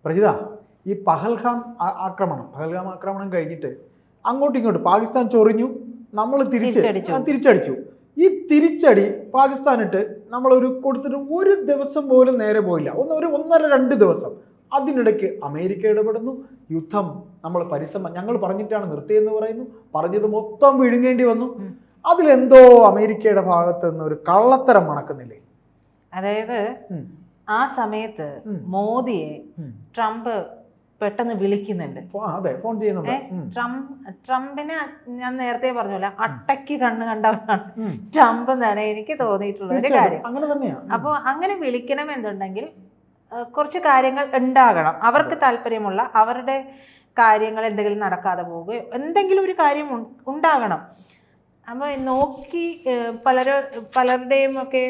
പ്രജിത, ഈ പഹൽഗാം ആക്രമണം കഴിഞ്ഞിട്ട് അങ്ങോട്ടും ഇങ്ങോട്ടും പാകിസ്ഥാൻ ചൊറിഞ്ഞു, നമ്മൾ തിരിച്ചടിച്ചു. ഈ തിരിച്ചടി പാകിസ്ഥാനിട്ട് നമ്മളൊരു കൊടുത്തിട്ട് ഒരു ദിവസം പോലും നേരെ പോയില്ല, ഒരു 1.5-2 ദിവസം. അതിനിടയ്ക്ക് അമേരിക്ക ഇടപെടുന്നു, യുദ്ധം ഞങ്ങൾ പറഞ്ഞിട്ടാണ് നിർത്തിയെന്ന് പറയുന്നു, പറഞ്ഞത് മൊത്തം വിഴുങ്ങേണ്ടി വന്നു. അതിലെന്തോ അമേരിക്കയുടെ ഭാഗത്ത് നിന്ന് ഒരു കള്ളത്തരം മണക്കുന്നില്ലേ? അതായത് ആ സമയത്ത് മോദിയെ ട്രംപ് പെട്ടെന്ന് വിളിക്കുന്നുണ്ട്. അതെ, ഫോൺ ചെയ്യുന്നുണ്ട്. ട്രംപിനെ ഞാൻ നേരത്തെ പറഞ്ഞല്ലോ, അട്ടയ്ക്ക് കണ്ണ് കണ്ടവനാണ് ട്രംപ് എന്നാണ് എനിക്ക് തോന്നിയിട്ടുള്ള ഒരു കാര്യം. അപ്പോൾ അങ്ങനെ വിളിക്കണം എന്നുണ്ടെങ്കിൽ കുറച്ച് കാര്യങ്ങൾ ഉണ്ടാകണം. അവർക്ക് താല്പര്യമുള്ള അവരുടെ കാര്യങ്ങൾ എന്തെങ്കിലും നടക്കാതെ പോവുകയോ എന്തെങ്കിലും ഒരു കാര്യം ഉണ്ടാകണം. അപ്പോൾ നോക്കി പലരുടെയും ഒക്കെ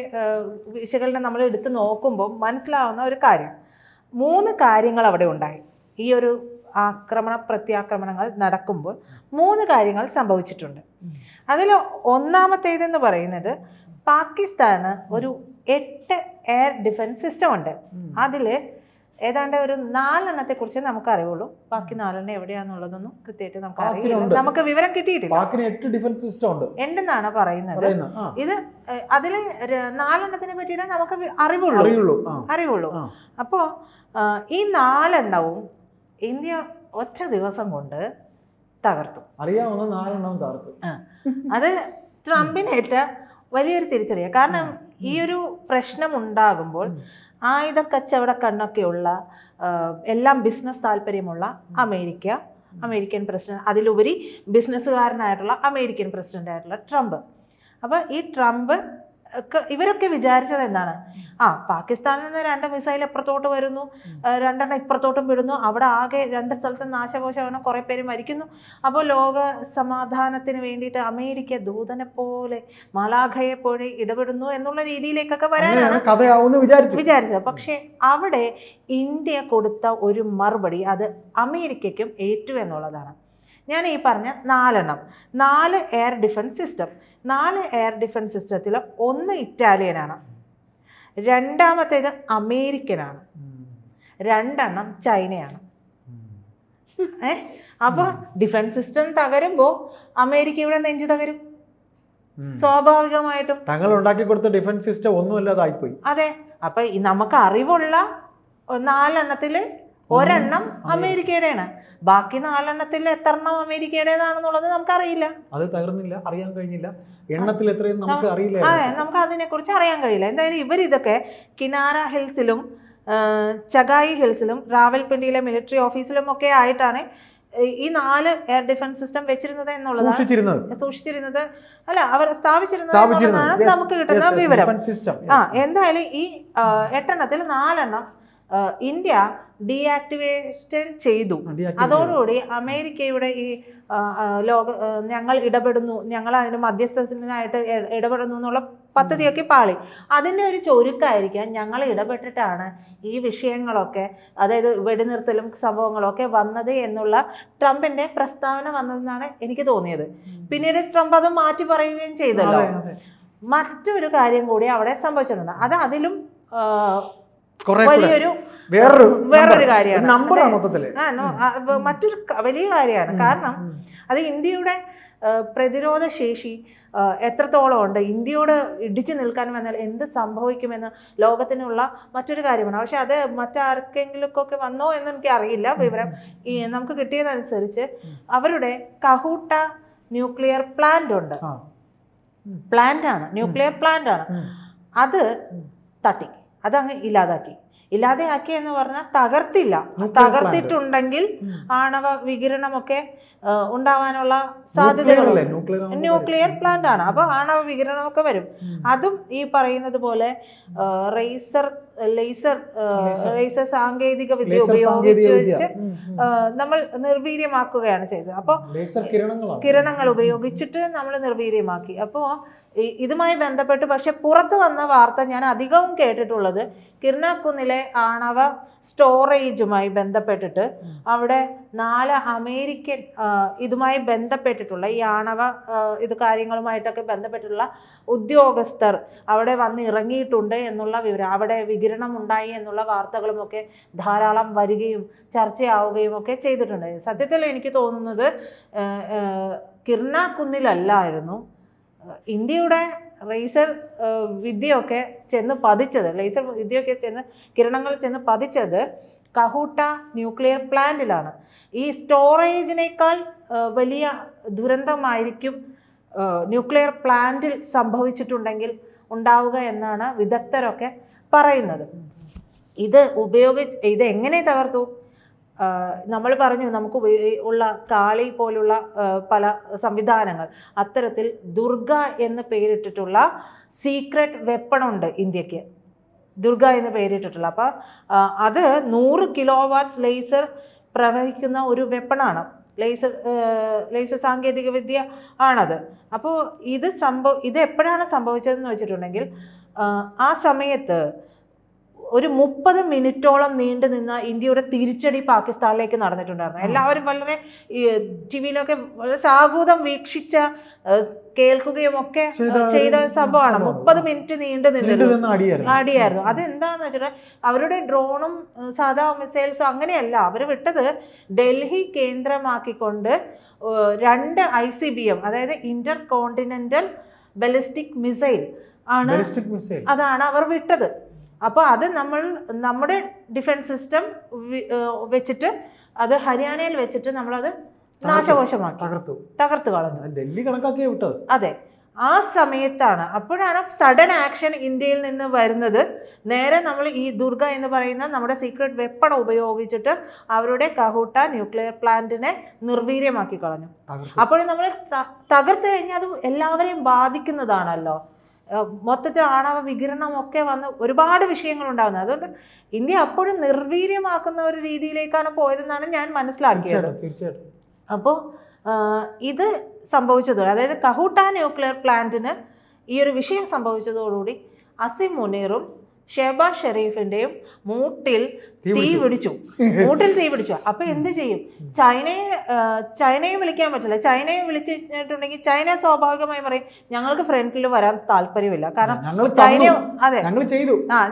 വിശകലനം നമ്മൾ എടുത്ത് നോക്കുമ്പോൾ മനസ്സിലാവുന്ന ഒരു കാര്യം, 3 കാര്യങ്ങൾ അവിടെ ഉണ്ടായി. ഈ ഒരു പ്രത്യാക്രമണങ്ങൾ നടക്കുമ്പോൾ 3 കാര്യങ്ങൾ സംഭവിച്ചിട്ടുണ്ട്. അതിൽ ഒന്നാമത്തേതെന്ന് പറയുന്നത്, പാകിസ്ഥാന് ഒരു 8 എയർ ഡിഫൻസ് സിസ്റ്റം ഉണ്ട്. അതിൽ ഏതാണ്ട് ഒരു 4 എണ്ണത്തെ കുറിച്ച് നമുക്ക് അറിയുള്ളൂ. ബാക്കി 4 എണ്ണം എവിടെയാണെന്നുള്ളതൊന്നും കൃത്യമായിട്ട് നമുക്ക് അറിയില്ല, നമുക്ക് വിവരം കിട്ടിയിട്ടില്ല. 8 ഡിഫൻസ് സിസ്റ്റം ഉണ്ട് ഉണ്ടെന്നാണ് പറയുന്നത്. ഇത് അതില് 4 എണ്ണത്തിനെ പറ്റിയിട്ട് നമുക്ക് അറിവുള്ളൂ. അപ്പോ ഈ 4 എണ്ണവും ഇന്ത്യ ഒറ്റ ദിവസം കൊണ്ട് തകർത്തു. അറിയാവുന്ന 4 എണ്ണം തകർത്തു. അത് ട്രംപിനേറ്റ വലിയൊരു തിരിച്ചടിയാണ്. കാരണം ഈ ഒരു പ്രശ്നം ഉണ്ടാകുമ്പോൾ ആയുധ കച്ചവട കണ്ണൊക്കെയുള്ള എല്ലാം ബിസിനസ് താല്പര്യമുള്ള അമേരിക്കൻ പ്രസിഡന്റ്, അതിലുപരി ബിസിനസ്സുകാരനായിട്ടുള്ള അമേരിക്കൻ പ്രസിഡന്റ് ആയിട്ടുള്ള ട്രംപ്. അപ്പോൾ ഈ ട്രംപ് ഇവരൊക്കെ വിചാരിച്ചത് എന്താണ്, പാകിസ്ഥാനിൽ നിന്ന് 2 മിസൈൽ അപ്പുറത്തോട്ട് വരുന്നു, 2 എണ്ണം ഇപ്പുറത്തോട്ടും വിടുന്നു, അവിടെ ആകെ 2 സ്ഥലത്തും നാശകോശമാണ്, കുറേ പേര് മരിക്കുന്നു. അപ്പോൾ ലോക സമാധാനത്തിന് വേണ്ടിയിട്ട് അമേരിക്ക ദൂതനെ പോലെ മാലാഖയെ പോലെ ഇടപെടുന്നു എന്നുള്ള രീതിയിലേക്കൊക്കെ വരാനാണ് വിചാരിച്ചത്. പക്ഷെ അവിടെ ഇന്ത്യ കൊടുത്ത ഒരു മറുപടി അത് അമേരിക്കയ്ക്കും ഏറ്റു എന്നുള്ളതാണ്. ഞാൻ ഈ പറഞ്ഞ 4 എണ്ണം, 4 air defence system. 4 air defence സിസ്റ്റത്തിൽ 1 ഇറ്റാലിയനാണ്, 2ാമത്തേത് അമേരിക്കനാണ്, 2 എണ്ണം ചൈനയാണ്. അപ്പോൾ ഡിഫൻസ് സിസ്റ്റം തകരുമ്പോൾ അമേരിക്കയുടെ നെഞ്ച് തകരും സ്വാഭാവികമായിട്ടും. തങ്ങൾ ഉണ്ടാക്കി കൊടുത്ത ഡിഫൻസ് സിസ്റ്റം ഒന്നുമല്ലാതായിപ്പോയി. അതെ, അപ്പൊ നമുക്ക് അറിവുള്ള 4 എണ്ണത്തില് 1 എണ്ണം അമേരിക്കയുടെയാണ്. ബാക്കി 4 എണ്ണത്തിൽ എത്ര എണ്ണം അമേരിക്കയുടേതാണെന്നുള്ളത് നമുക്കറിയില്ല. അത് തകർന്നില്ല, അറിയാൻ കഴിഞ്ഞില്ല. എണ്ണത്തിൽ എത്രയും നമുക്ക് അറിയില്ല. നമുക്ക് അതിനെക്കുറിച്ച് അറിയാൻ കഴിയില്ല. എന്തായാലും ഇവരിതൊക്കെ കിനാര ഹിൽസിലും ചഗായി ഹിൽസിലും റാവൽപിണ്ടിയിലെ മിലിറ്ററി ഓഫീസിലും ഒക്കെ ആയിട്ടാണ് ഈ 4 എയർ ഡിഫൻസ് സിസ്റ്റം വെച്ചിരുന്നത് എന്നുള്ളതാണ് സൂക്ഷിച്ചിരുന്നത്. അല്ല, അവർ സ്ഥാപിച്ചിരുന്നത് നമുക്ക് കിട്ടുന്ന വിവരം. എന്തായാലും ഈ 8 എണ്ണത്തിൽ 4 എണ്ണം ഇന്ത്യ ഡീആക്ടിവേഷൻ ചെയ്തു. അതോടുകൂടി അമേരിക്കയുടെ ഈ ഞങ്ങൾ ഇടപെടുന്നു, ഞങ്ങൾ അതിന് മധ്യസ്ഥനായിട്ട് ഇടപെടുന്നു എന്നുള്ള പദ്ധതിയൊക്കെ പാളി. അതിൻ്റെ ഒരു ചുരുക്കമായിരിക്കാം ഞങ്ങൾ ഇടപെട്ടിട്ടാണ് ഈ വിഷയങ്ങളൊക്കെ, അതായത് വെടിനിർത്തലും സംഭവങ്ങളൊക്കെ വന്നത് എന്നുള്ള ട്രംപിന്റെ പ്രസ്താവന വന്നതെന്നാണ് എനിക്ക് തോന്നിയത്. പിന്നീട് ട്രംപ് അത് മാറ്റി പറയുകയും ചെയ്തല്ലോ. മറ്റൊരു കാര്യം കൂടി അവിടെ സംഭവിച്ചിട്ടുണ്ട്. അത് അതിലും വലിയൊരു വേറൊരു കാര്യമാണ്, മറ്റൊരു വലിയ കാര്യമാണ്. കാരണം അത് ഇന്ത്യയുടെ പ്രതിരോധ ശേഷി എത്രത്തോളം ഉണ്ട്, ഇന്ത്യയോട് ഇടിച്ചു നിൽക്കാൻ വന്നാൽ എന്ത് സംഭവിക്കുമെന്ന് ലോകത്തിനുള്ള മറ്റൊരു കാര്യമാണ്. പക്ഷെ അത് മറ്റാർക്കെങ്കിലുമൊക്കെ വന്നോ എന്ന് എനിക്ക് അറിയില്ല. വിവരം നമുക്ക് കിട്ടിയതനുസരിച്ച് അവരുടെ കഹൂട്ട ന്യൂക്ലിയർ പ്ലാന്റ് ഉണ്ട്, ന്യൂക്ലിയർ പ്ലാന്റ് ആണ്. അത് തട്ടി, അതങ്ങ് ഇല്ലാതെയാക്കി എന്ന് പറഞ്ഞാൽ തകർത്തില്ല. തകർത്തിട്ടുണ്ടെങ്കിൽ ആണവ വികിരണമൊക്കെ ഉണ്ടാവാനുള്ള സാധ്യതകളുണ്ട്. ന്യൂക്ലിയർ പ്ലാന്റ് ആണ്, അപ്പൊ ആണവ വികിരണമൊക്കെ വരും. അതും ഈ പറയുന്നത് പോലെ ലേസർ സാങ്കേതിക വിദ്യ ഉപയോഗിച്ച് നമ്മൾ നിർവീര്യമാക്കുകയാണ് ചെയ്തത്. അപ്പോൾ കിരണങ്ങൾ ഉപയോഗിച്ചിട്ട് നമ്മൾ നിർവീര്യമാക്കി. അപ്പോൾ ഇതുമായി ബന്ധപ്പെട്ട് പക്ഷെ പുറത്തു വന്ന വാർത്ത ഞാൻ അധികവും കേട്ടിട്ടുള്ളത് കിർണാക്കുന്നിലെ ആണവ സ്റ്റോറേജുമായി ബന്ധപ്പെട്ടിട്ട് അവിടെ 4 അമേരിക്കൻ ഇതുമായി ബന്ധപ്പെട്ടിട്ടുള്ള ഈ ആണവ ഇത് കാര്യങ്ങളുമായിട്ടൊക്കെ ബന്ധപ്പെട്ടുള്ള ഉദ്യോഗസ്ഥർ അവിടെ വന്ന് ഇറങ്ങിയിട്ടുണ്ട് എന്നുള്ള വിവരം, അവിടെ വികിരണം ഉണ്ടായി എന്നുള്ള വാർത്തകളുമൊക്കെ ധാരാളം വരികയും ചർച്ചയാവുകയും ഒക്കെ ചെയ്തിട്ടുണ്ട്. സത്യത്തിൽ എനിക്ക് തോന്നുന്നത് കിർണാക്കുന്നിലല്ലായിരുന്നു ഇന്ത്യയുടെ ലേസർ വിദ്യയൊക്കെ ചെന്ന് പതിച്ചത്, ലേസർ വിദ്യയൊക്കെ കിരണങ്ങൾ ചെന്ന് പതിച്ചത് കഹൂട്ട ന്യൂക്ലിയർ പ്ലാന്റിലാണ്. ഈ സ്റ്റോറേജിനേക്കാൾ വലിയ ദുരന്തമായിരിക്കും ന്യൂക്ലിയർ പ്ലാന്റിൽ സംഭവിച്ചിട്ടുണ്ടെങ്കിൽ ഉണ്ടാവുക എന്നാണ് വിദഗ്ധരൊക്കെ പറയുന്നത്. ഇത് എങ്ങനെ തകർത്തു? നമ്മൾ പറഞ്ഞു നമുക്ക് ഉള്ള കാളി പോലുള്ള പല സംവിധാനങ്ങൾ, അത്തരത്തിൽ ദുർഗ എന്ന് പേരിട്ടിട്ടുള്ള സീക്രട്ട് വെപ്പണുണ്ട് ഇന്ത്യക്ക്, ദുർഗ എന്ന് പേരിട്ടിട്ടുള്ള. അപ്പോൾ അത് 100 കിലോവാട്ട്സ് ലേസർ പ്രവഹിക്കുന്ന ഒരു വെപ്പണാണ്, ലേസർ സാങ്കേതിക വിദ്യ ആണത്. അപ്പോൾ ഇത് എപ്പോഴാണ് സംഭവിച്ചതെന്ന് വെച്ചിട്ടുണ്ടെങ്കിൽ ആ സമയത്ത് ഒരു 30 മിനിറ്റോളം നീണ്ടു നിന്ന ഇന്ത്യയുടെ തിരിച്ചടി പാകിസ്ഥാനിലേക്ക് നടന്നിട്ടുണ്ടായിരുന്നു. എല്ലാവരും വളരെ ടിവിയിലൊക്കെ വളരെ സാഹൂതം വീക്ഷിച്ച കേൾക്കുകയും ഒക്കെ ചെയ്ത സംഭവമാണ്. 30 മിനിറ്റ് നീണ്ടു നിന്നിരുന്നു അടിയായിരുന്നു. അതെന്താണെന്ന് വെച്ചിട്ടുണ്ടെങ്കിൽ അവരുടെ ഡ്രോണും സാധാ മിസൈൽസും അങ്ങനെയല്ല, അവർ വിട്ടത് ഡൽഹി കേന്ദ്രമാക്കിക്കൊണ്ട് 2 ICBM, അതായത് ഇന്റർ കോണ്ടിനെന്റൽ ബലിസ്റ്റിക് മിസൈൽ ആണ്, അതാണ് അവർ വിട്ടത്. അപ്പോൾ അത് നമ്മുടെ ഡിഫൻസ് സിസ്റ്റം വെച്ചിട്ട് അത് ഹരിയാനയിൽ വെച്ചിട്ട് നമ്മളത് നാശകോശമാക്കി തകർത്ത് കളഞ്ഞു. ഡൽഹി കണക്കാക്കിയേ വിട്ടത്. അതെ, ആ സമയത്താണ്, അപ്പോഴാണ് സഡൻ ആക്ഷൻ ഇന്ത്യയിൽ നിന്ന് വരുന്നത്. നേരെ നമ്മൾ ഈ ദുർഗ എന്ന് പറയുന്ന നമ്മുടെ സീക്രട്ട് വെപ്പൺ ഉപയോഗിച്ചിട്ട് അവരുടെ കഹൂട്ട ന്യൂക്ലിയർ പ്ലാന്റിനെ നിർവീര്യമാക്കി കളഞ്ഞു. അപ്പോഴും നമ്മൾ തകർത്ത് കഴിഞ്ഞാൽ അത് എല്ലാവരെയും ബാധിക്കുന്നതാണല്ലോ. മൊത്തത്തിൽ ആണവ വികിരണമൊക്കെ വന്ന് ഒരുപാട് വിഷയങ്ങൾ ഉണ്ടാകുന്നത്. അതുകൊണ്ട് ഇന്ത്യ അപ്പോഴും നിർവീര്യമാക്കുന്ന ഒരു രീതിയിലേക്കാണ് പോയതെന്നാണ് ഞാൻ മനസ്സിലാക്കിയത്. അപ്പോൾ ഇത് സംഭവിച്ചതോടെ, അതായത് കഹൂട്ട ന്യൂക്ലിയർ പ്ലാന്റിന് ഈ ഒരു വിഷയം സംഭവിച്ചതോടുകൂടി അസിം മുനീറും ഷെഹബാസ് ഷെരീഫിന്റെയും മൂട്ടിൽ തീ പിടിച്ചു. അപ്പൊ എന്ത് ചെയ്യും? ചൈനയെ വിളിക്കാൻ പറ്റില്ല. ചൈനയെ വിളിച്ചിട്ടുണ്ടെങ്കിൽ ചൈന സ്വാഭാവികമായി പറയും ഞങ്ങൾക്ക് ഫ്രണ്ടിൽ വരാൻ താല്പര്യമില്ല, കാരണം ചൈന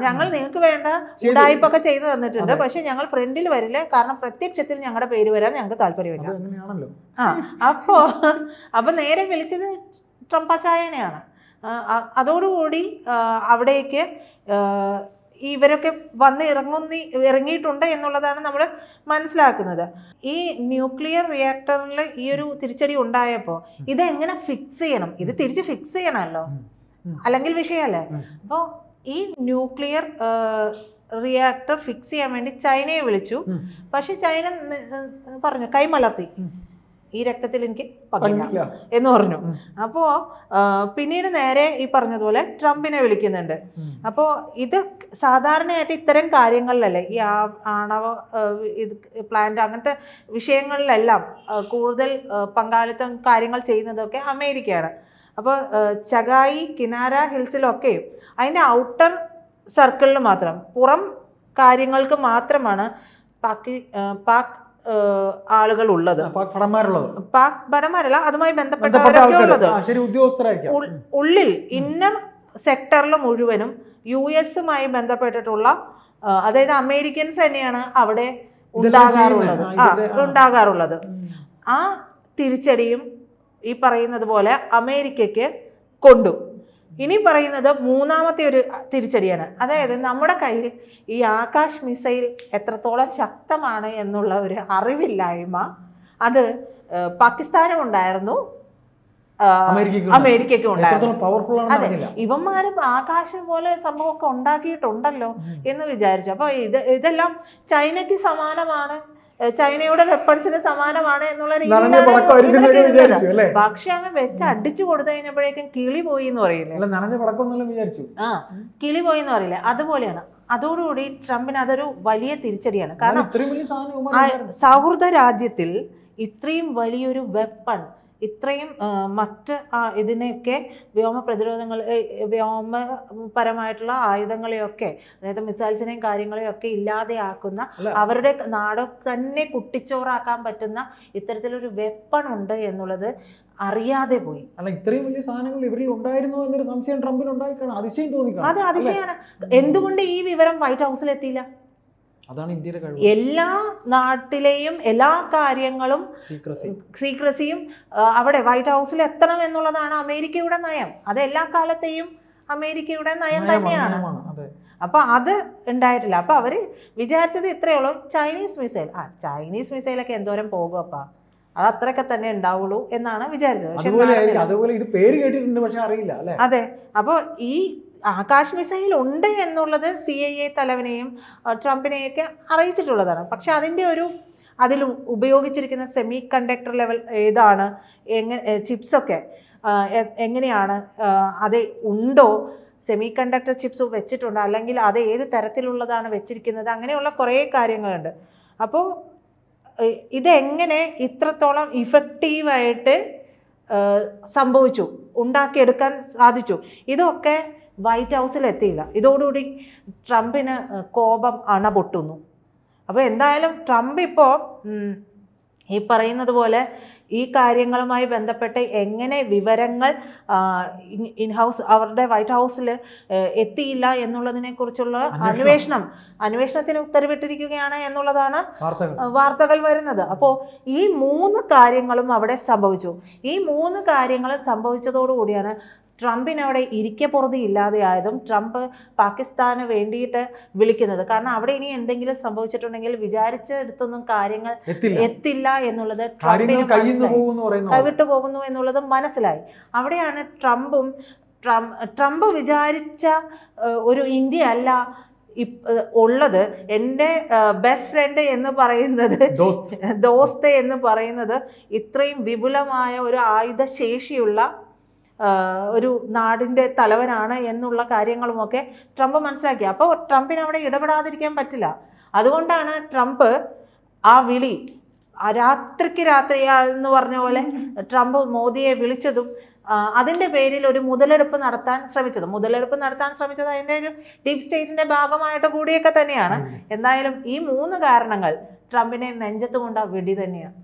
ഞങ്ങൾ നിങ്ങൾക്ക് വേണ്ട ഉടായ്പൊക്കെ ചെയ്തു തന്നിട്ടുണ്ട്, പക്ഷെ ഞങ്ങൾ ഫ്രണ്ടിൽ വരില്ല, കാരണം പ്രത്യക്ഷത്തിൽ ഞങ്ങളുടെ പേര് വരാൻ ഞങ്ങൾക്ക് താല്പര്യമില്ല. അപ്പൊ നേരെ വിളിച്ചത് ട്രംപാച്ചായനെയാണ്. അതോടുകൂടി അവിടേക്ക് ഇവരൊക്കെ വന്ന് ഇറങ്ങിയിട്ടുണ്ട് എന്നുള്ളതാണ് നമ്മൾ മനസ്സിലാക്കുന്നത്. ഈ ന്യൂക്ലിയർ റിയാക്ടറിൽ ഈ ഒരു തിരിച്ചടി ഉണ്ടായപ്പോൾ ഇതെങ്ങനെ ഫിക്സ് ചെയ്യണം? ഇത് തിരിച്ച് ഫിക്സ് ചെയ്യണമല്ലോ, അല്ലെങ്കിൽ വിഷയമല്ലേ. അപ്പോൾ ഈ ന്യൂക്ലിയർ റിയാക്ടർ ഫിക്സ് ചെയ്യാൻ വേണ്ടി ചൈനയെ വിളിച്ചു. പക്ഷെ ചൈന പറഞ്ഞു, കൈമലർത്തി, ഈ രക്തത്തിൽ എനിക്ക് പങ്കില്ല എന്ന് പറഞ്ഞു. അപ്പോൾ പിന്നീട് നേരെ ഈ പറഞ്ഞതുപോലെ ട്രംപിനെ വിളിക്കുന്നുണ്ട്. അപ്പോൾ ഇത് സാധാരണയായിട്ട് ഇത്തരം കാര്യങ്ങളിലല്ലേ, ഈ ആണവ പ്ലാന്റ് അങ്ങനത്തെ വിഷയങ്ങളിലെല്ലാം കൂടുതൽ പങ്കാളിത്തം കാര്യങ്ങൾ ചെയ്യുന്നതൊക്കെ അമേരിക്കയാണ്. അപ്പോൾ ചഗായി കിനാര ഹിൽസിലൊക്കെയും അതിൻ്റെ ഔട്ടർ സർക്കിളിൽ മാത്രം, പുറം കാര്യങ്ങൾക്ക് മാത്രമാണ് പാക് ആളുകൾ ഉള്ളത്, പാക് ഭടന്മാരല്ല, അതുമായി ബന്ധപ്പെട്ടവരൊക്കെ ഉള്ളത്. ഉള്ളിൽ ഇന്നർ സെക്ടറിൽ മുഴുവനും US-മായി ബന്ധപ്പെട്ടിട്ടുള്ള, അതായത് അമേരിക്കൻസ് തന്നെയാണ് അവിടെ ഉണ്ടാകാറുള്ളത്. ആ തിരിച്ചടിയും ഈ പറയുന്നത് പോലെ അമേരിക്കയ്ക്ക് കൊണ്ടു. ഇനി പറയുന്നത് മൂന്നാമത്തെ ഒരു തിരിച്ചടിയാണ്. അതായത് നമ്മുടെ കയ്യിൽ ഈ ആകാശ് മിസൈൽ എത്രത്തോളം ശക്തമാണ് എന്നുള്ള ഒരു അറിവില്ലായ്മ അത് പാകിസ്ഥാനും ഉണ്ടായിരുന്നു, അമേരിക്കയ്ക്കും ഉണ്ടായിരുന്നു. അതെ, ഇവന്മാരും ആകാശം പോലെ സംഭവമൊക്കെ ഉണ്ടാക്കിയിട്ടുണ്ടല്ലോ എന്ന് വിചാരിച്ചു. അപ്പൊ ഇതെല്ലാം ചൈനയ്ക്ക് സമാനമാണ്, ചൈനയുടെ വെപ്പൺസിന് സമാനമാണ് എന്നുള്ള രീതിയിലാണ്. പക്ഷെ അങ്ങ് വെച്ച് അടിച്ചു കൊടുത്തു കഴിഞ്ഞപ്പോഴേക്കും കിളി പോയി എന്ന് പറയില്ലേ, കിളി പോയി എന്ന് പറയില്ലേ, അതുപോലെയാണ്. അതോടുകൂടി ട്രംപിന് അതൊരു വലിയ തിരിച്ചടിയാണ്. കാരണം സൗഹൃദ രാജ്യത്തിൽ ഇത്രയും വലിയൊരു വെപ്പൺ ഇത്രയും മറ്റ് ഇതിനെയൊക്കെ വ്യോമ പ്രതിരോധങ്ങൾ വ്യോമപരമായിട്ടുള്ള ആയുധങ്ങളെയൊക്കെ, അതായത് മിസൈൽസിനെയും കാര്യങ്ങളെയും ഒക്കെ ഇല്ലാതെയാക്കുന്ന, അവരുടെ നാട് തന്നെ കുട്ടിച്ചോറാക്കാൻ പറ്റുന്ന ഇത്തരത്തിലൊരു വെപ്പൺ ഉണ്ട് എന്നുള്ളത് അറിയാതെ പോയി. അല്ല, ഇത്രയും വലിയ സാധനങ്ങൾ ഇവരിൽ ഉണ്ടായിരുന്നു എന്നൊരു സംശയം ട്രംപിന് ഉണ്ടായിക്കാണ്. അതിശയം തോന്നിക്കണം. അത് അതിശയമാണ്. എന്തുകൊണ്ട് ഈ വിവരം വൈറ്റ് ഹൗസിൽ എത്തിയില്ല? അതാണ് ഇന്ത്യയുടെ കഴിവ്. എല്ലാ നാട്ടിലെയും എല്ലാ കാര്യങ്ങളും സീക്രസിയും അവിടെ വൈറ്റ് ഹൗസിൽ എത്തണം എന്നുള്ളതാണ് അമേരിക്കയുടെ നയം. അത് എല്ലാ കാലത്തെയും അമേരിക്കയുടെ നയം തന്നെയാണ്. അപ്പൊ അത് ഉണ്ടായിട്ടില്ല. അപ്പൊ അവര് വിചാരിച്ചത് ഇത്രയേ ഉള്ളൂ, ചൈനീസ് മിസൈൽ. ചൈനീസ് മിസൈലൊക്കെ എന്തോരം പോകും, അപ്പ അത് അത്രയൊക്കെ തന്നെ ഉണ്ടാവുള്ളൂ എന്നാണ് വിചാരിച്ചത്. അതെ. അപ്പോൾ ഈ ആകാശ് മിസൈൽ ഉണ്ട് എന്നുള്ളത് CIA തലവനെയും ട്രംപിനെയൊക്കെ അറിയിച്ചിട്ടുള്ളതാണ്. പക്ഷെ അതിൽ ഉപയോഗിച്ചിരിക്കുന്ന സെമി കണ്ടക്ടർ ലെവൽ ഏതാണ്, ചിപ്സൊക്കെ എങ്ങനെയാണ്, അത് ഉണ്ടോ, സെമി കണ്ടക്ടർ ചിപ്സ് വെച്ചിട്ടുണ്ടോ, അല്ലെങ്കിൽ അത് ഏത് തരത്തിലുള്ളതാണ് വെച്ചിരിക്കുന്നത്, അങ്ങനെയുള്ള കുറേ കാര്യങ്ങളുണ്ട്. അപ്പോൾ ഇതെങ്ങനെ ഇത്രത്തോളം ഇഫക്റ്റീവായിട്ട് സംഭവിച്ചു, ഉണ്ടാക്കിയെടുക്കാൻ സാധിച്ചു, ഇതൊക്കെ വൈറ്റ് ഹൗസിൽ എത്തിയില്ല. ഇതോടുകൂടി ട്രംപിന് കോപം അണപൊട്ടുന്നു. അപ്പോൾ എന്തായാലും ട്രംപ് ഇപ്പോൾ ഈ പറയുന്നത് പോലെ ഈ കാര്യങ്ങളുമായി ബന്ധപ്പെട്ട് എങ്ങനെ വിവരങ്ങൾ ഇൻഹൗസ് അവരുടെ വൈറ്റ് ഹൗസിൽ എത്തിയില്ല എന്നുള്ളതിനെ കുറിച്ചുള്ള അന്വേഷണത്തിന് ഉത്തരവിട്ടിരിക്കുകയാണ് എന്നുള്ളതാണ് വാർത്തകൾ വരുന്നത്. അപ്പോൾ ഈ 3 കാര്യങ്ങളും അവിടെ സംഭവിച്ചു. ഈ 3 കാര്യങ്ങളും സംഭവിച്ചതോടുകൂടിയാണ് ട്രംപിന് അവിടെ ഇരിക്കപ്പുറതി ഇല്ലാതെയായതും ട്രംപ് പാകിസ്ഥാന് വേണ്ടിയിട്ട് വിളിക്കുന്നത്. കാരണം അവിടെ ഇനി എന്തെങ്കിലും സംഭവിച്ചിട്ടുണ്ടെങ്കിൽ വിചാരിച്ചെടുത്തൊന്നും കാര്യങ്ങൾ എത്തില്ല എന്നുള്ളത് ട്രംപിന് കൈവിട്ടു പോകുന്നു എന്നുള്ളത് മനസ്സിലായി. അവിടെയാണ് ട്രംപ് വിചാരിച്ച ഒരു ഇന്ത്യ അല്ല ഉള്ളത്. എൻ്റെ ബെസ്റ്റ് ഫ്രണ്ട് എന്ന് പറയുന്നത്, ദോസ്ത് എന്ന് പറയുന്നത് ഇത്രയും വിപുലമായ ഒരു ആയുധശേഷിയുള്ള ഒരു നാടിൻ്റെ തലവനാണ് എന്നുള്ള കാര്യങ്ങളുമൊക്കെ ട്രംപ് മനസ്സിലാക്കി. അപ്പോൾ ട്രംപിന് അവിടെ ഇടപെടാതിരിക്കാൻ പറ്റില്ല. അതുകൊണ്ടാണ് ട്രംപ് ആ വിളി രാത്രിക്ക് രാത്രി എന്ന് പറഞ്ഞ പോലെ ട്രംപ് മോദിയെ വിളിച്ചതും അതിൻ്റെ പേരിൽ ഒരു മുതലെടുപ്പ് നടത്താൻ ശ്രമിച്ചത് അതിൻ്റെ ഒരു ഡീപ് സ്റ്റേറ്റിൻ്റെ ഭാഗമായിട്ട് കൂടിയൊക്കെ തന്നെയാണ്. എന്തായാലും ഈ 3 കാരണങ്ങൾ ട്രംപിനെ നെഞ്ചത്ത് കൊണ്ട വെടി തന്നെയാണ്.